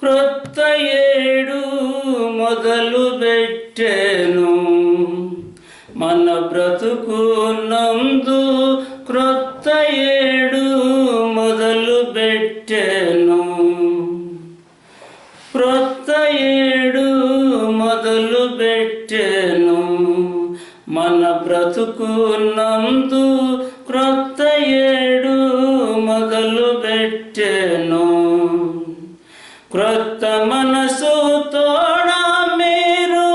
క్రొత్త ఏడు మొదలు పెట్టెను మన బ్రతుకు నందు క్రొత్త ఏడు మొదలు పెట్టెను క్రొత్త ఏడు మొదలు పెట్టెను మన బ్రతుకు నందు క్రొత్త ఏడు మొదలు పెట్టెను క్రొత్త మనసు తోడా మీరు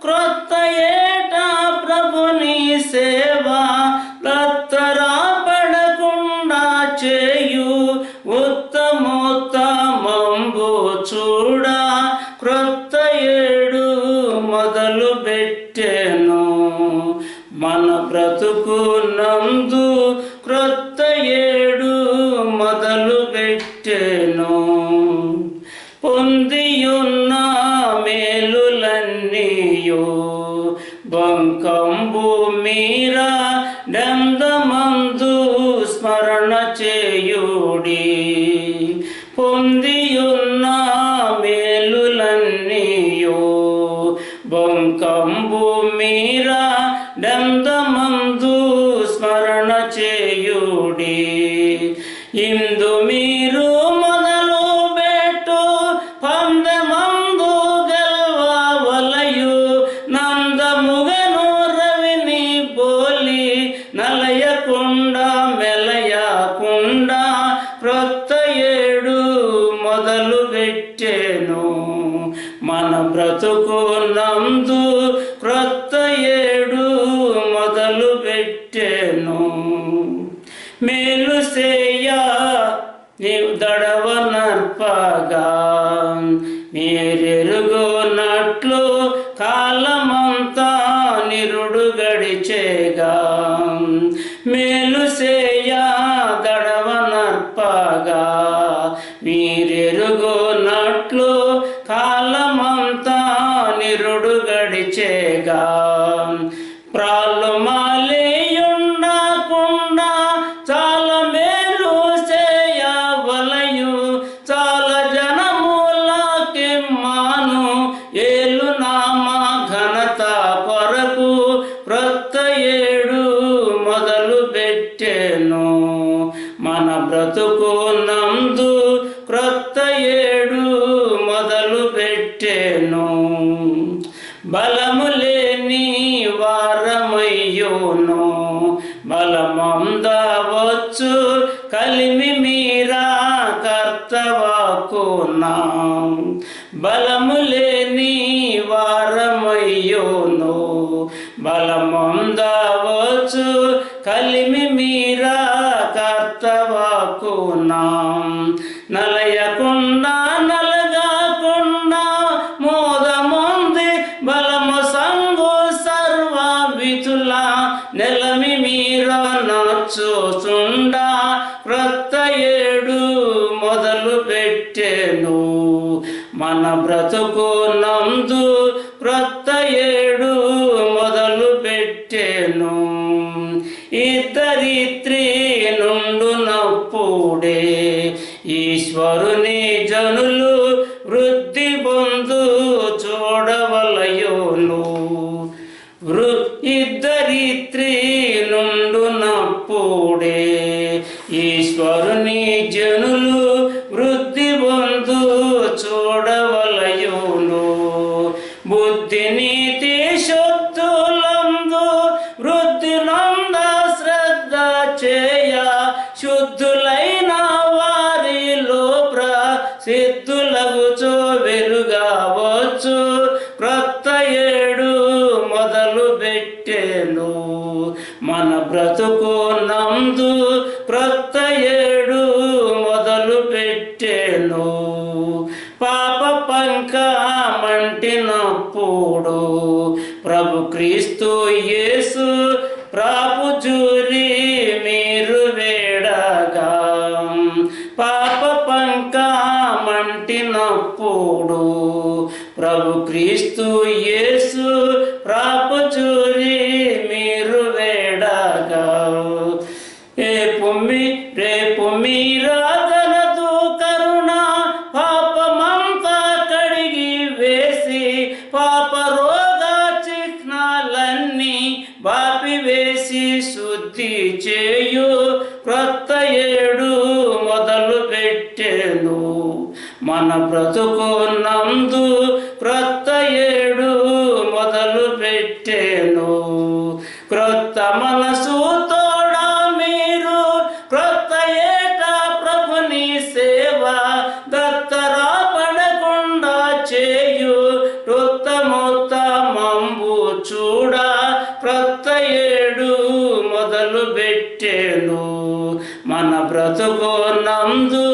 క్రొత్త ఏట ప్రభుని సేవ తత్తరా పడకుండా చేయు ఉత్తమోత్తమంబు చూడ క్రొత్త ఏడు మొదలు పెట్టెను మన బ్రతుకు నందు క్రొత్త ఏడు మొదలు పెట్టెను పొందియున్న మేలులన్నీయు బంకంబు మీరా డందమందు స్మరణ చేయుడి పొందియున్న మేలులన్నీయు బంకంబు మీరా డందమందు స్మరణ చేయుడి ఇందు మీరు మొదలు పెట్టు పందెమందు గెలవలయు నందముగను రవిని బోలి నలయకుండా మెలయకుండా క్రొత్త ఏడు మొదలు పెట్టెను మన బ్రతుకు నందు క్రొత్త ఏడు మొదలు పెట్టెను మేలు సేయ నీవు దడవ నర్పగా మీరెరుగునట్లు కాలమంతా నిరుడు గడిచేగా మేలు సేయ దడవ నర్పగా మీరెరుగునట్లు కాలమంతా నిరుడు గడిచేగా ప్రాలు మాలేయుండకుండా చాలా మేలు చేయవలయు చాలా జనములకి మాను ఏలు నామా ఘనత కొరకు క్రొత్త ఏడు మొదలు పెట్టెను మన బ్రతుకు నందు క్రొత్త ఏడు మొదలు పెట్టెను బలము లేని వారమయ్యోను బలమందవచ్చు కలిమి మీరా కర్తవాకునా బలము లేని వారమయ్యోను బలమందవచ్చు కలిమి మీరా కర్తవాకునా నలయకుండా నలగాకుండా మోదముంది బలము సంగు సర్వ వితుల నెలమి మీర నచ్చుచుండా క్రొత్త ఏడు మొదలు పెట్టెను మన బ్రతుకు నందు క్రొత్త ఏడు మొదలు పెట్టెను ఇద్దరిత్రి నుండునప్పుడే ఈశ్వరుని జనులు వృద్ధి పొందు చూడవలయును ఇద్దరిత్రి నుండునప్పుడే ఈశ్వరుని జనులు వృద్ధి పొందు చూడవలయును బుద్ధి నీతి శుద్ధులందు వృద్ధి నంద శ్రద్ధ చేయ శుద్ధులైన వారిలో ప్రసిద్ధులగుచో వెలుగవచ్చు క్రొత్త ఏడు మొదలు పెట్టెను మన బ్రతుకు నందు క్రొత్త ఏడు మొదలు పెట్టెను పాప పంకమంటినప్పుడు ప్రభు క్రీస్తు యేసు ప్రాపుజూరి మీరు వేడగా పాప పంకమంటినప్పుడు ప్రభు క్రీస్తు యేసు ప్రాపుజూరి మీరు వేడగా రేపు మీరాదనదు కరుణ పాపమంతా మన బ్రతుకు నందు క్రొత్త ఏడు మొదలు పెట్టెను. క్రొత్త మనసు తోడా మీరు క్రొత్త ఏట ప్రభుని సేవ దత్తరా పడకుండా చేయు ఉత్తమోత్తమంబు చూడ క్రొత్త ఏడు మొదలు పెట్టెను. మన బ్రతుకు నందు